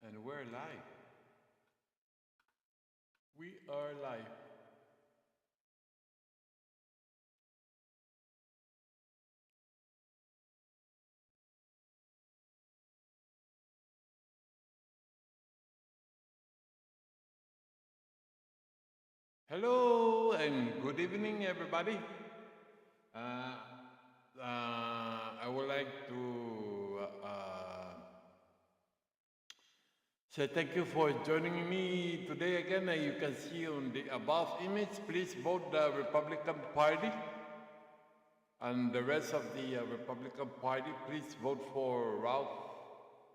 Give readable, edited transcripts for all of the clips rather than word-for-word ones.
And we're live. We are live. Hello and good evening, everybody. I would like to say thank you for joining me today again. You can see on the above image, please vote the Republican Party. And the rest of the Republican Party, please vote for Ralph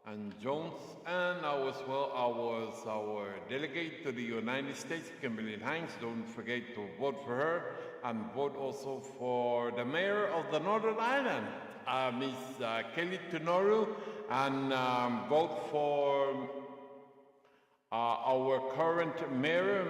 and Jones. And as well, our delegate to the United States, Kimberly Hines. Don't forget to vote for her. And vote also for the mayor of the Northern Ireland, Ms. Kelly Tenoru. And vote for our current mayor,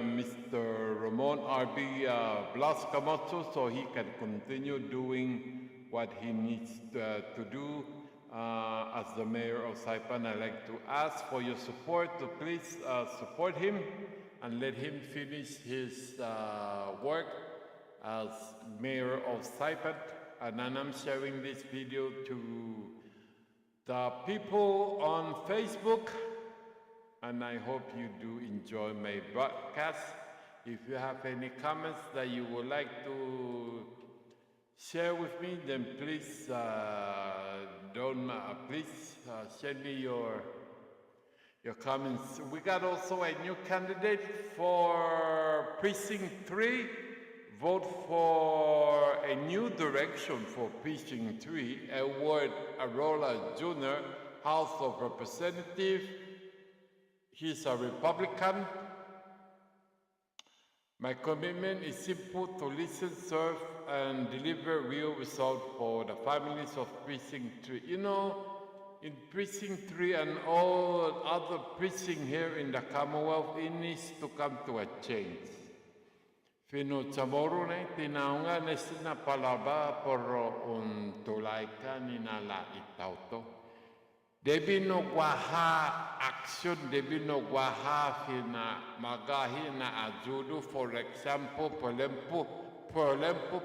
Mr. Ramon R.B. Blas Camacho, so he can continue doing what he needs to do as the mayor of Saipan. I'd like to ask for your support to please support him and let him finish his work as mayor of Saipan. And then I'm sharing this video to the people on Facebook. And I hope you do enjoy my broadcast. If you have any comments that you would like to share with me, then please send me your comments. We got also a new candidate for Precinct 3. Vote for a new direction for Precinct 3. Edward Arola Jr., House of Representatives. He's a Republican. My commitment is simple: to listen, serve, and deliver real results for the families of Precinct 3. You know, in Precinct 3 and all other precincts here in the Commonwealth, it needs to come to a change. Fino chamoro na tinaunga nesina palaba poro tulaikan inala itauto. Debi no guaha action, debi no guaha fina magahi na ajudu, for example, polempo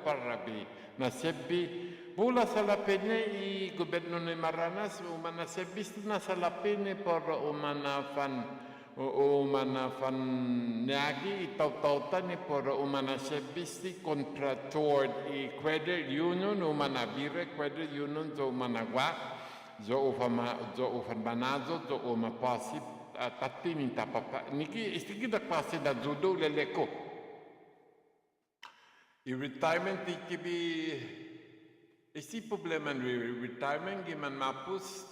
parabi. Na sebi, bula salapene I goberno ni Maranas, umana sebis na salapene para umana fan niagi itaw-tawta ni para umana sebis kontra toward I credit union, umana bire credit union so umanagwa. Jo ufan banazo jo umapasi tatini tapapa niki istigida pasi da judo leleko. I retirement ikibi isi problema retirement giman mapus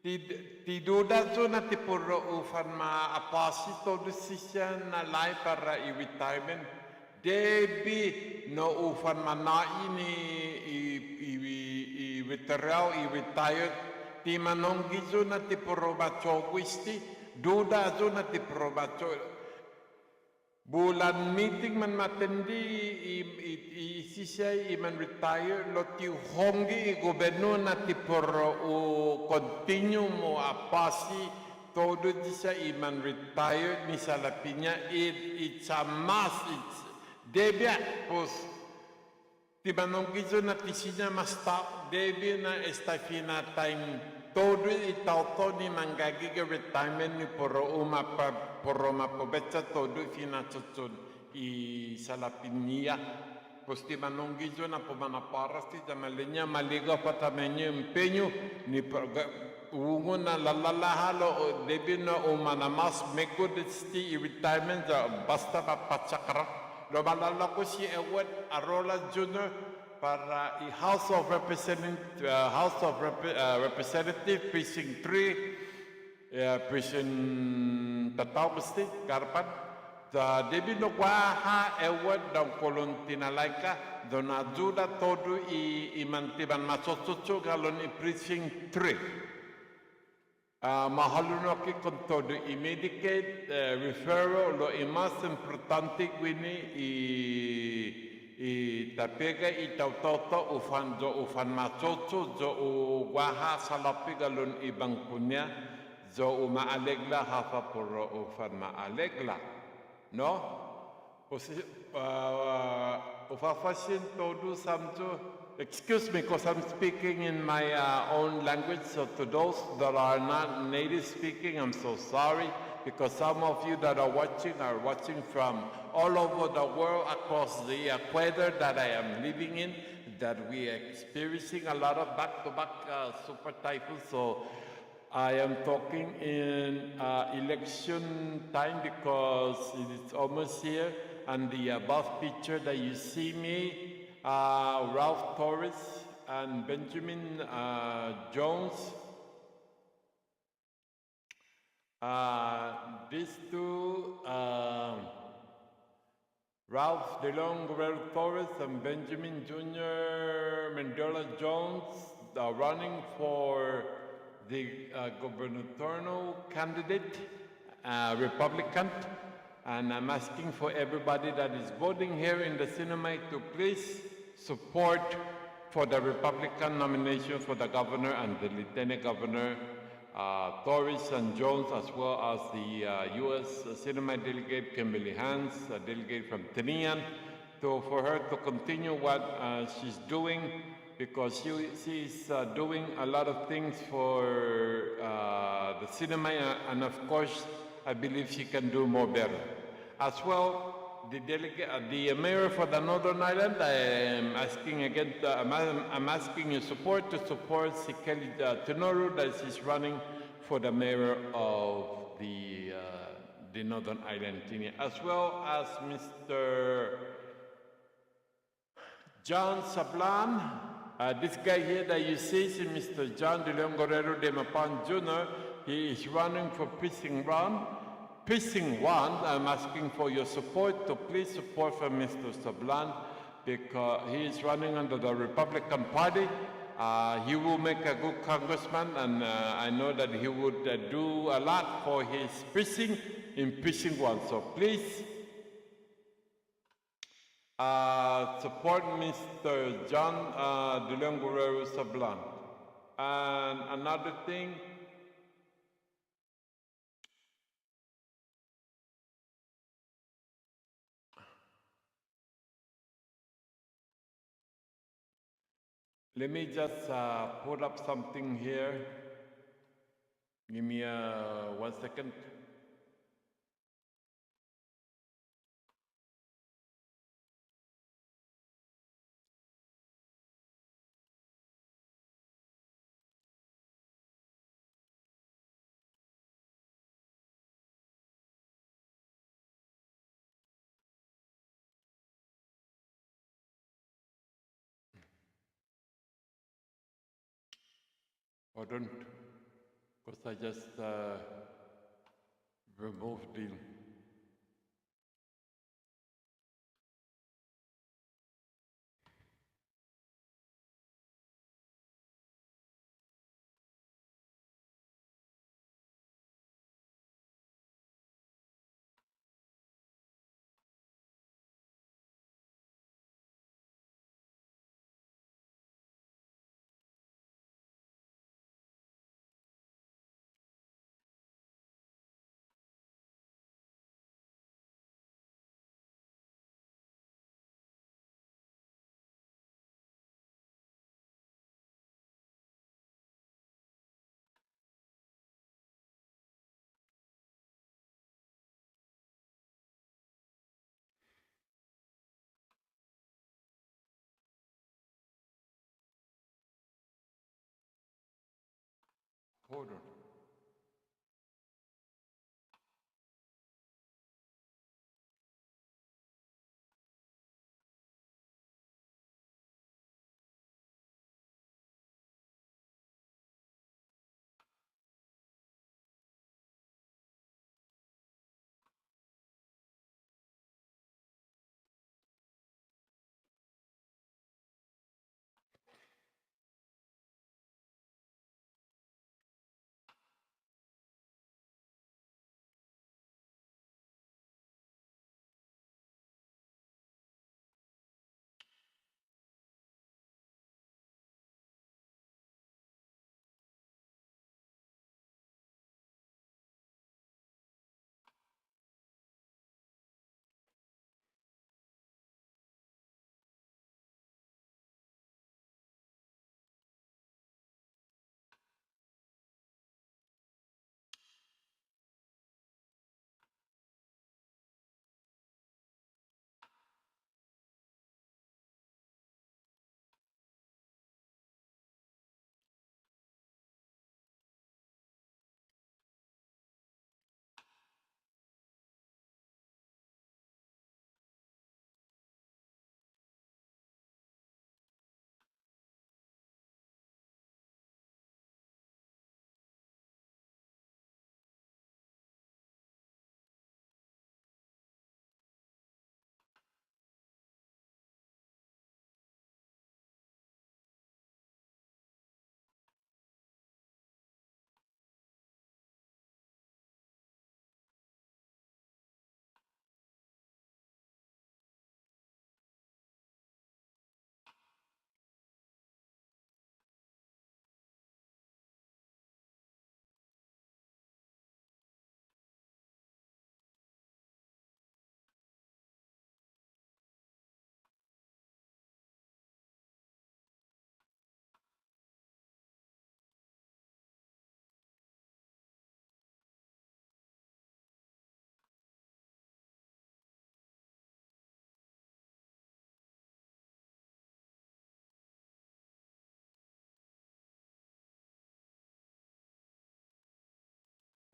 tiduda jo na tipuro ufan ma apasi todo sisya na lai para I retirement debi no ufan manai ni veterano I retired ti manonggi zo na ti probacho wisti duda zo na ti probacho bulan meeting man matendi I sisay I man retire lo ti hongi I goberno na ti pro continue mo apasi todo disa I man retire ni salapinya it's a must, it's debia pos ti manonggizo na tisina masta debi na esta fina time todo itauto ni mangagiga retirement ni poro mapobetsa todo fina tutun I salapinia pos ti manonggizo na pomanaparas ti tamalenya maliga patamenyo empeño ni ungo na lalalahalo debi na umanamas meko desti retirement basta papatsakara. Lo malala ko si Edward Arola Jr. para I House of Representative Precinct 3, Precinct Tatao State, Karpan. Da debi no guaha Edward dang kolon tinalaika dona ajuda todo I mantiban masosotso galon I Precinct 3. Mahaluno ki con todo I Medicaid referral lo I mas importante quindi I tapega I tautauta ufan masoso jo guaha salapi galon I bangkunya zo umaalegla hafa puro ufan maalegla, no? Ufafasin todo samjo. Excuse me, because I'm speaking in my own language. So to those that are not native speaking, I'm so sorry, because some of you that are watching from all over the world across the equator that I am living in, that we are experiencing a lot of back-to-back super typhoons. So I am talking in election time because it is almost here. And the above picture that you see me, Ralph Torres and Benjamin Jones. These two, Ralph DeLong Guerrero Torres and Benjamin Jr. Mendola Jones are running for the gubernatorial candidate, Republican. And I'm asking for everybody that is voting here in the CNMI to please support for the Republican nomination for the governor and the lieutenant governor, Torres and Jones, as well as the U.S. CNMI delegate, Kimberly Hans, a delegate from Tinian, for her to continue what she's doing, because she's doing a lot of things for the CNMI, and of course, I believe she can do more better. As well, the mayor for the Northern Ireland, I am asking again, I'm asking your support to support Sikeli Tenoru, that she's running for the mayor of the Northern Ireland, as well as Mr. John Sablan. This guy here that you see is Mr. John De Leon Guerrero de Mapan Jr. He is running for Precinct 1. I'm asking for your support to please support for Mr. Sablan, because he is running under the Republican Party. He will make a good congressman, and I know that he would do a lot for his precinct in Precinct 1. So please support Mr. John De Leon Guerrero Sablan. And another thing, let me just put up something here. Give me 1 second. Hold on, because I just removed the... Hold on.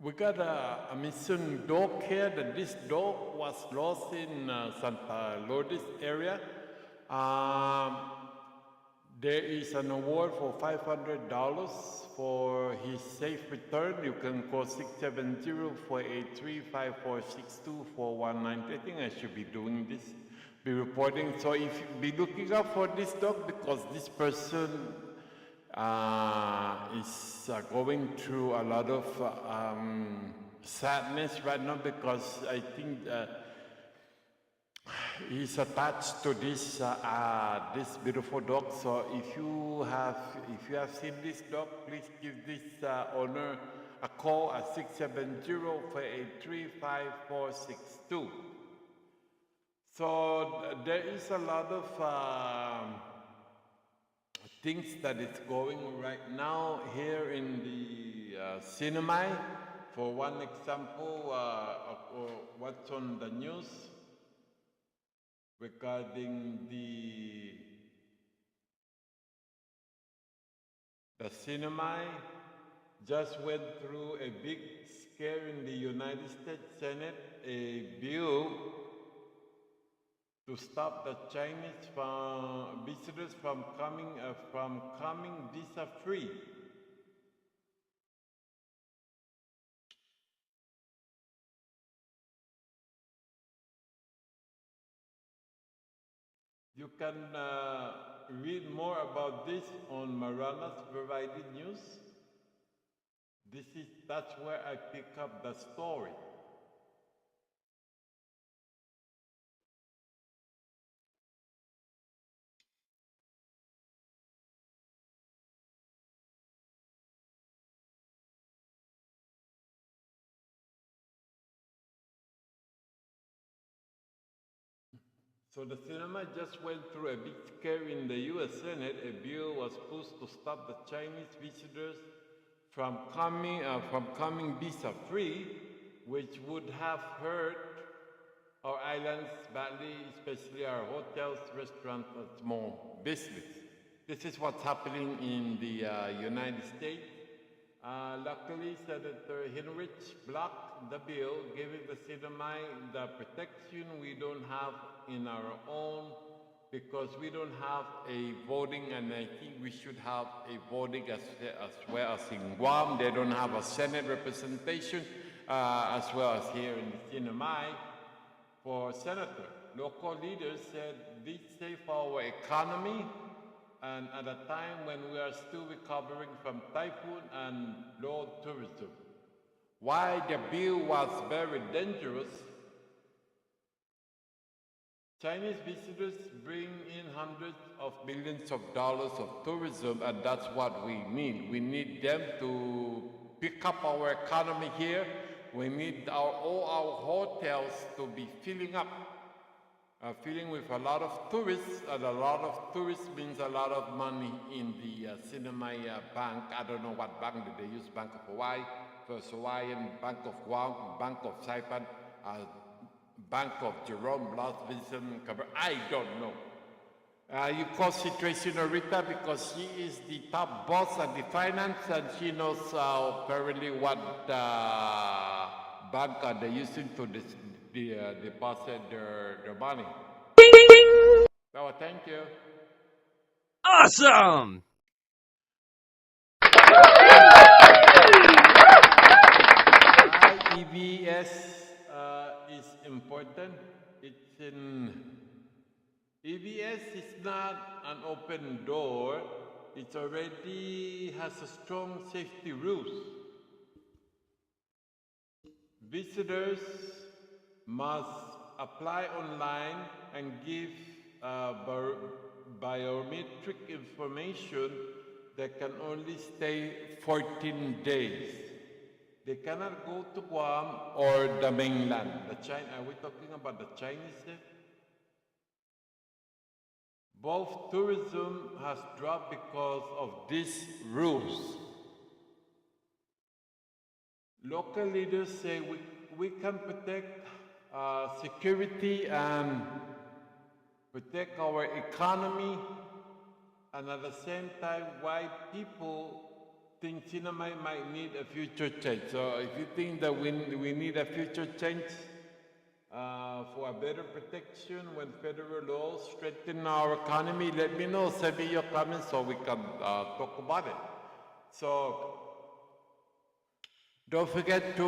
We got a missing dog here. That this dog was lost in Santa Lourdes area. There is an award for $500 for his safe return. You can call 670-483-5462-419. I think I should be doing this, be reporting. So if you be looking out for this dog, because this person is going through a lot of sadness right now, because I think he's attached to this this beautiful dog. So if you have seen this dog, please give this owner a call at 670-483-5462. So there is a lot of things that is going right now here in the CNMI. For one example, what's on the news regarding the CNMI just went through a big scare in the United States Senate, a bill to stop the Chinese visitors from coming visa-free. You can read more about this on Marana's Variety News. That's where I pick up the story. So the CNMI just went through a big scare in the U.S. Senate. A bill was pushed to stop the Chinese visitors from coming visa-free, which would have hurt our islands badly, especially our hotels, restaurants, and small business. This is what's happening in the United States. Luckily, Senator Hinrich blocked the bill, giving the CNMI the protection we don't have in our own, because we don't have a voting, and I think we should have a voting as well as in Guam. They don't have a Senate representation, as well as here in the CNMI. For senator, local leaders said this save our economy, and at a time when we are still recovering from typhoon and low tourism. Why the bill was very dangerous? Chinese visitors bring in hundreds of millions of dollars of tourism, and that's what we need. We need them to pick up our economy here. We need all our hotels to be filling up. Filling with a lot of tourists, and a lot of tourists means a lot of money in the CNMI bank. I don't know what bank did they use, Bank of Hawaii, First Hawaiian, Bank of Guam, Bank of Saipan, Bank of Jerome, Blas, Vincent, I don't know. You call Tracy Norita because she is the top boss at the finance, and she knows apparently what bank are they using to deposit their money. So thank you. Awesome! EVS is important. EVS is not an open door. It already has a strong safety rules. Visitors must apply online and give biometric information that can only stay 14 days. They cannot go to Guam or the mainland. Are we talking about the Chinese there? Both tourism has dropped because of these rules. Local leaders say we can protect security and protect our economy, and at the same time, why people think CNMI might need a future change. So if you think that we need a future change for a better protection when federal laws strengthen our economy, let me know. Send me your comments so we can talk about it. So don't forget to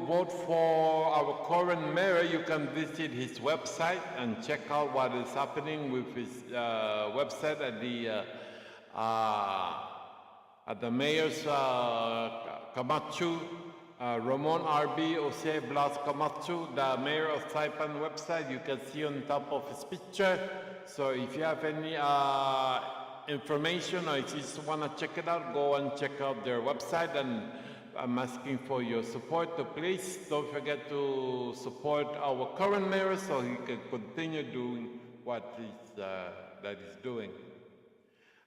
vote for our current mayor. You can visit his website and check out what is happening with his website at the mayor's Camacho, Ramon RB Jose Blas Camacho, the mayor of Saipan website. You can see on top of his picture. So if you have any information or if you just want to check it out, go and check out their website. And I'm asking for your support. So please don't forget to support our current mayor so he can continue doing what that he's doing.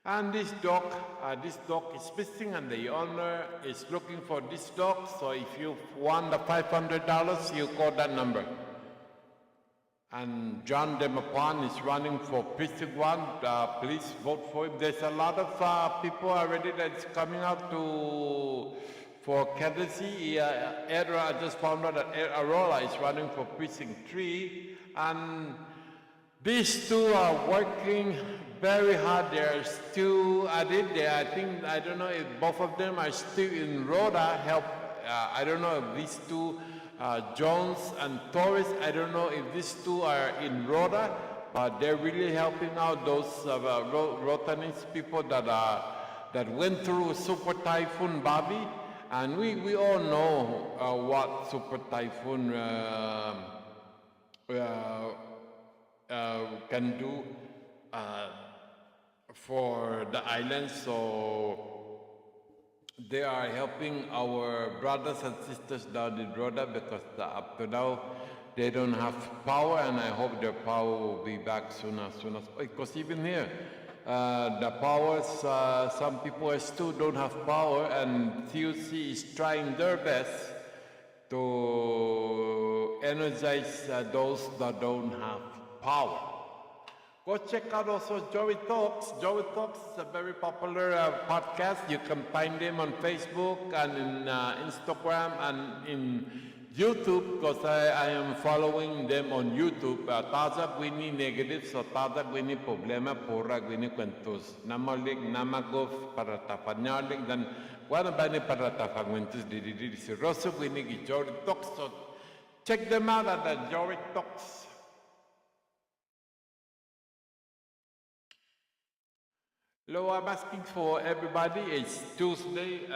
And this dog is missing, and the owner is looking for this dog. So if you want the $500, you call that number. And John Demapan is running for Precinct 1. Please vote for him. There's a lot of people already that's coming out for candidacy. I just found out that Aurora is running for Precinct 3. And these two are working very hard. They're still at it. I don't know if both of them are still in Rhoda. I don't know if these two, Jones and Torres, I don't know if these two are in Rhoda, but they're really helping out those Rotanese people that went through Super Typhoon Bobby. And we all know what Super Typhoon can do for the islands. So they are helping our brothers and sisters down in Rhoda because up to now they don't have power, and I hope their power will be back soon as because even here the powers, some people still don't have power, and TUC is trying their best to energize those that don't have power. Go check out also Joey Talks. Joey Talks is a very popular podcast. You can find them on Facebook and in Instagram and in YouTube, because I am following them on YouTube. Taza gwini negative, so taza gwini problema, pura gwini kwentus. Namalik, namagov, para tapanyalik, dan wana ba ni para tapagwentus di si Rosso gwini gi Joey Talks. So check them out at the Joey Talks. Hello, I'm asking for everybody. It's Tuesday,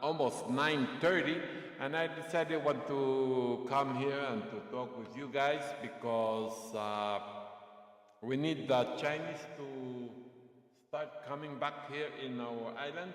almost 9:30, and I decided I want to come here and to talk with you guys because we need the Chinese to start coming back here in our island.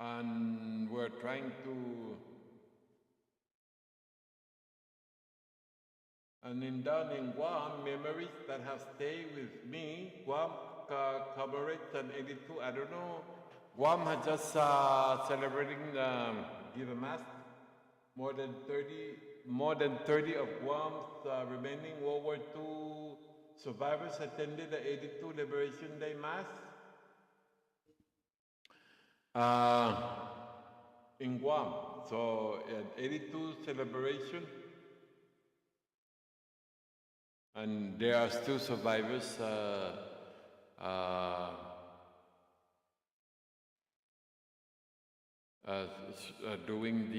And we're trying to, and in down in Guam, memories that have stayed with me. Guam commemorates an 82. I don't know. Guam has just celebrating give a mass. More than 30 of Guam's remaining World War II survivors attended the 82 Liberation Day Mass. In Guam, so at 82 celebration, and there are still survivors doing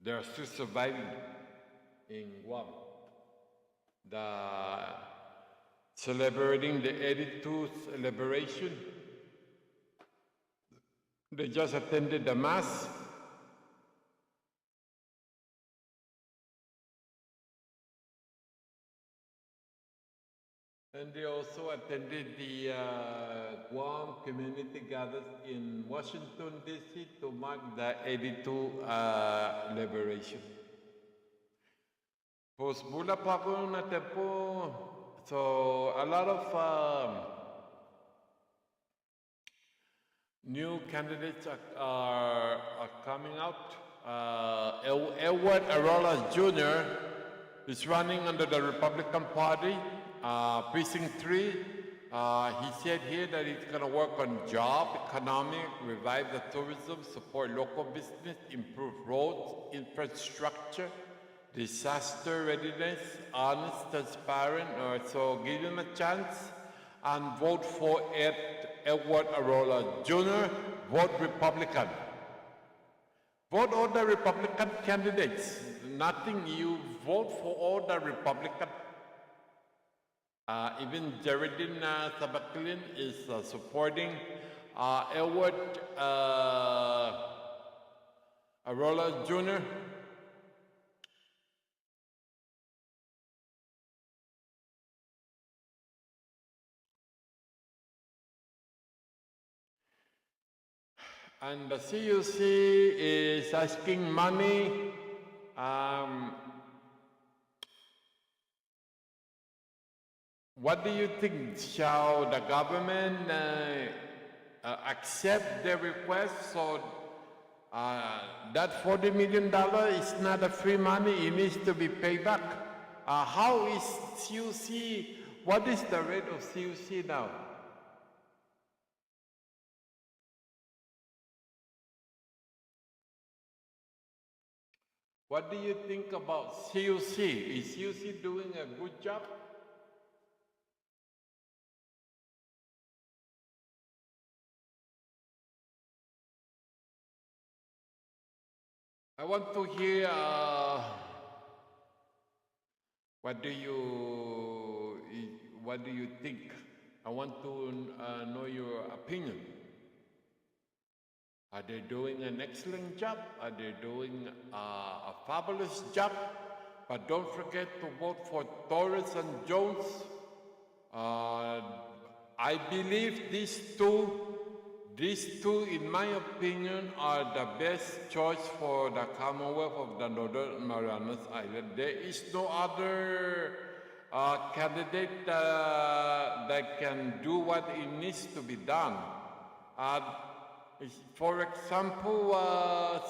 they are still surviving in Guam. Celebrating the 82th celebration. They just attended the mass. And they also attended the Guam community gathered in Washington, D.C. to mark the 82 liberation. Pues mula pa ako na tempo. So a lot of new candidates are coming out. Edward Arola Jr. is running under the Republican Party, Precinct 3. He said here that he's going to work on job, economic, revive the tourism, support local business, improve roads, infrastructure, disaster readiness, honest, transparent. So give him a chance and vote for Edward Arola Jr. Vote Republican. Vote all the Republican candidates. Nothing, you vote for all the Republican. Even Geraldine Sabaklin is supporting Edward Arola Jr. And the CUC is asking money. What do you think? Shall the government accept the request? So that $40 million is not a free money, it needs to be paid back. How is CUC, what is the rate of CUC now? What do you think about CUC? Is CUC doing a good job? I want to hear what do you think? I want to know your opinion. Are they doing an excellent job? Are they doing a fabulous job? But don't forget to vote for Torres and Jones. I believe these two, in my opinion, are the best choice for the Commonwealth of the Northern Marianas Island. There is no other candidate that can do what it needs to be done. For example,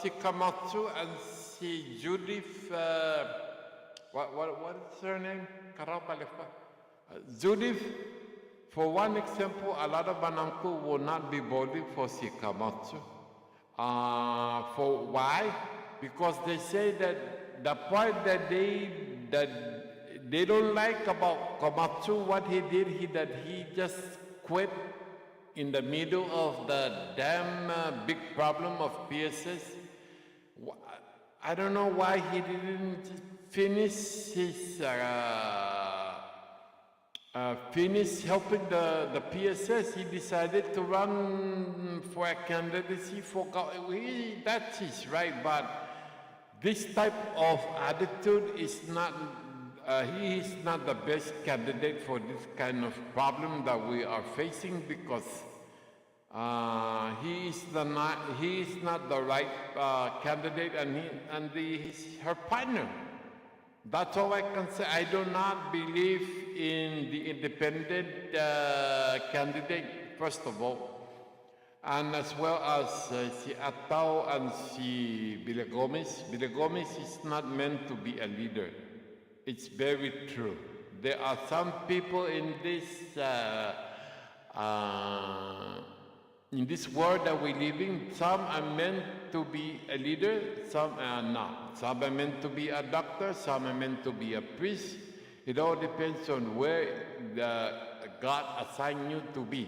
si Kamatsu and si Judith, what is her name? Judith, for one example, a lot of Bananku will not be voting for si Kamatsu. For why? Because they say that the part that they don't like about Komatsu, what he did, he just quit in the middle of the damn big problem of PSS. I don't know why he didn't finish his finish helping the PSS. He decided to run for a candidacy for that's his right, but this type of attitude is not. He is not the best candidate for this kind of problem that we are facing because he is not the right candidate, and he's her partner. That's all I can say. I do not believe in the independent candidate, first of all, and as well as si Atao and si Villagomez. Villagomez is not meant to be a leader. It's very true. There are some people in this world that we live in. Some are meant to be a leader, some are not. Some are meant to be a doctor, some are meant to be a priest. It all depends on where God assigned you to be.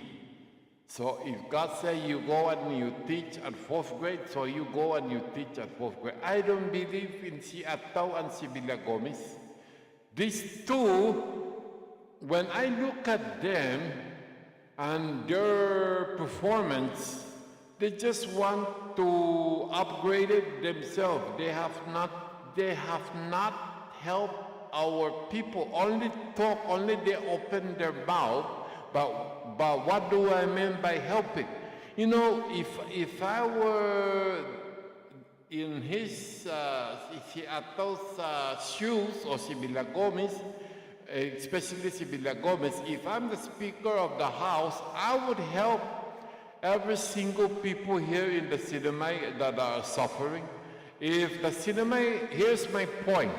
So if God says you go and you teach at 4th grade, so you go and you teach at 4th grade. I don't believe in si Atao and si Villagomez. These two, when I look at them and their performance, they just want to upgrade it themselves. They have not helped our people. Only talk, only they open their mouth. But what do I mean by helping? You know, if in his, si Ato's shoes, or si Villagomez, especially si Villagomez, if I'm the Speaker of the House, I would help every single people here in the CNMI that are suffering. If the CNMI, here's my point,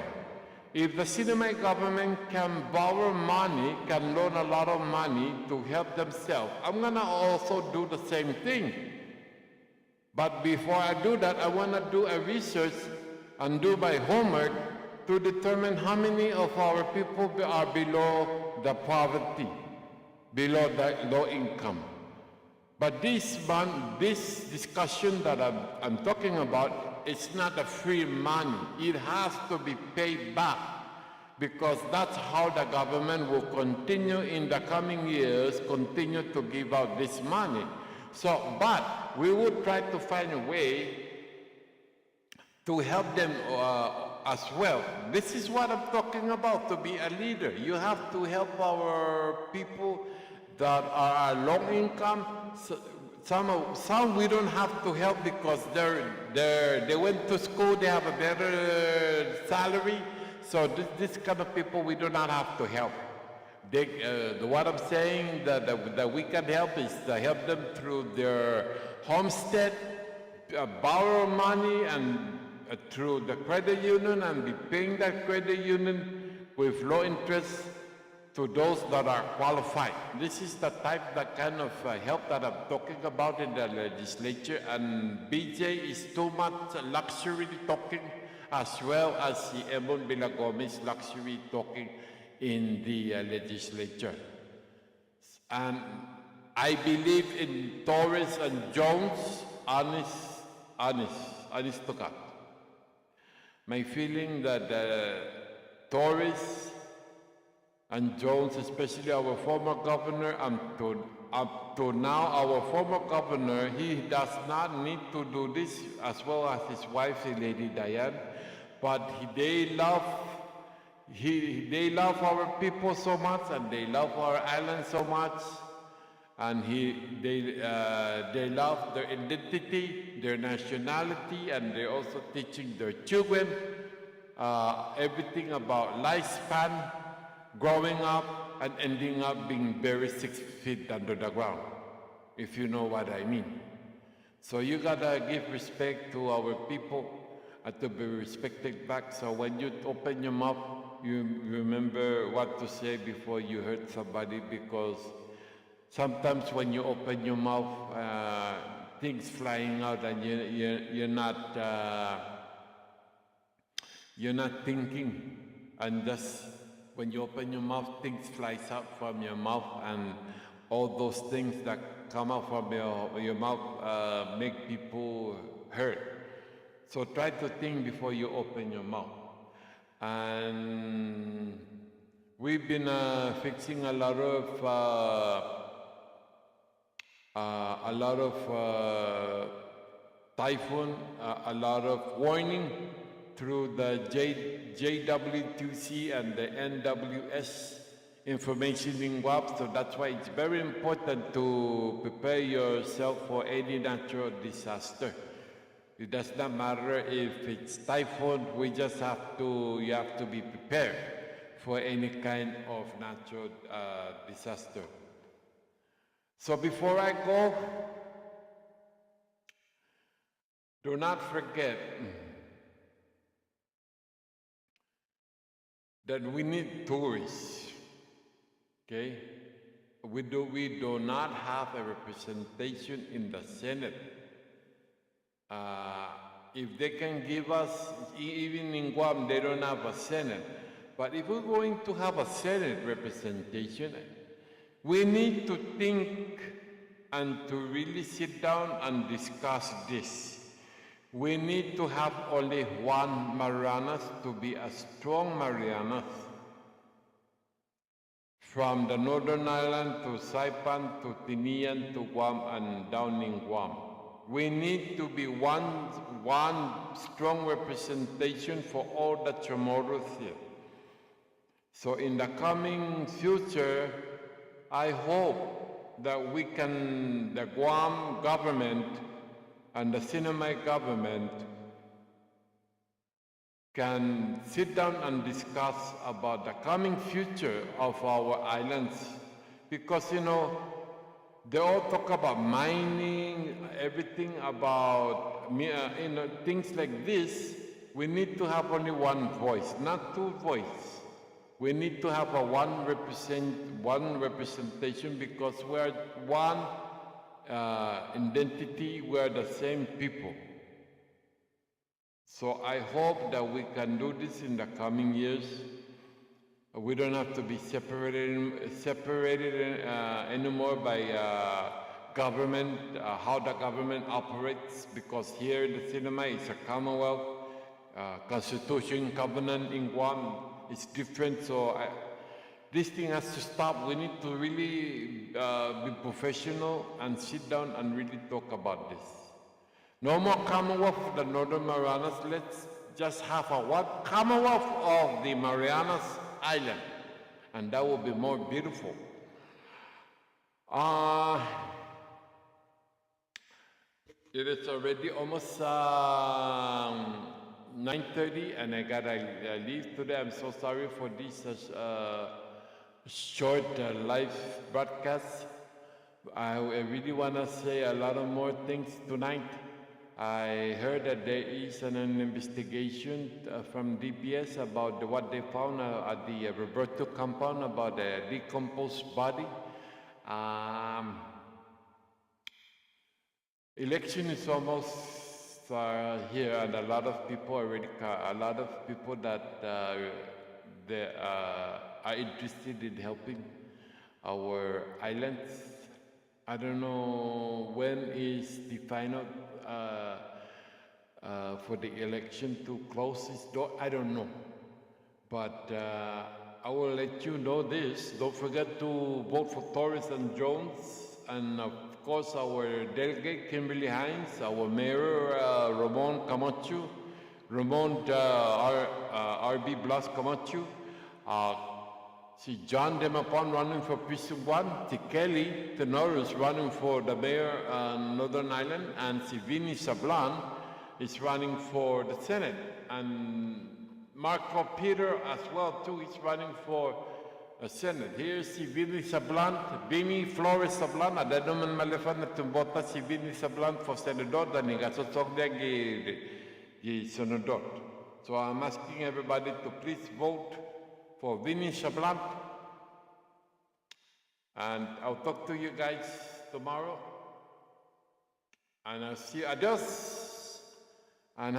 if the CNMI government can borrow money, can loan a lot of money to help themselves, I'm gonna also do the same thing. But before I do that, I wanna do a research and do my homework to determine how many of our people are below the poverty, below the low income. But this discussion that I'm talking about, it's not a free money. It has to be paid back, because that's how the government will continue in the coming years, continue to give out this money. So, but we would try to find a way to help them as well. This is what I'm talking about, to be a leader. You have to help our people that are low income. So some we don't have to help because they went to school, they have a better salary. So this kind of people we do not have to help. What I'm saying that we can help is to help them through their homestead, borrow money, and through the credit union, and be paying that credit union with low interest to those that are qualified. This is the kind of help that I'm talking about in the legislature, and BJ is too much luxury talking, as well as the Ebon Villagomez luxury talking in the legislature. And I believe in Torres and Jones, honest to God. My feeling that Torres and Jones, especially our former governor, up to now, our former governor, he does not need to do this, as well as his wife, Lady Diane, but they love our people so much, and they love our island so much, and they love their identity, their nationality, and they're also teaching their children everything about lifespan, growing up, and ending up being buried 6 feet under the ground, if you know what I mean. So you gotta give respect to our people and to be respected back. So when you open your mouth, you remember what to say before you hurt somebody, because sometimes when you open your mouth, things flying out, and you're not thinking, and just when you open your mouth, things flies out from your mouth, and all those things that come out from your mouth make people hurt. So try to think before you open your mouth. And we've been fixing a lot of typhoon, a lot of warning through the JW2C and the NWS information in Guam. So that's why it's very important to prepare yourself for any natural disaster. It does not matter if it's typhoon, you have to be prepared for any kind of natural disaster. So before I go, do not forget that we need tourists, okay? We do not have a representation in the Senate. If they can give us, even in Guam, they don't have a Senate. But if we're going to have a Senate representation, we need to think and to really sit down and discuss this. We need to have only one Marianas to be a strong Marianas. From the Northern Island to Saipan to Tinian to Guam and down in Guam. We need to be one strong representation for all the Chamorros here. So in the coming future, I hope that the Guam government and the CNMI government can sit down and discuss about the coming future of our islands. Because, they all talk about mining, everything about, things like this. We need to have only one voice, not two voices. We need to have one representation because we're one identity, we're the same people. So I hope that we can do this in the coming years. We don't have to be separated anymore by government, how the government operates, because here the CNMI is a Commonwealth, Constitution, Covenant in Guam is different. So this thing has to stop. We need to really be professional and sit down and really talk about this. No more Commonwealth of the Northern Marianas. Let's just have one Commonwealth of the Marianas Island, and that will be more beautiful. It is already almost 9:30, and I gotta leave today. I'm so sorry for this short live broadcast. I really want to say a lot of more things tonight. I heard that there is an investigation from DPS about what they found at the Roberto compound about a decomposed body. Election is almost here, and a lot of people that they are interested in helping our islands. I don't know when is the final for the election to close its door. I don't know, but I will let you know this. Don't forget to vote for Torres and Jones, and of course our delegate Kimberly Hines, our mayor Ramon Camacho, R.B. Blas Camacho, si John Demapon running for Precinct 1, si Kelly Tenoris running for the mayor Northern Ireland, and si Vinny Sablan is running for the Senate, and Marco Peter as well too is running for the Senate. Here's si Vinny Sablan, Bimi Flores Sablan, ada naman malefan na tumbota si Vinny Sablan for Senador, dan igasosok dia gi Senador. So I'm asking everybody to please vote for Vinny Sablan, and I'll talk to you guys tomorrow, and I'll see you. Adios, and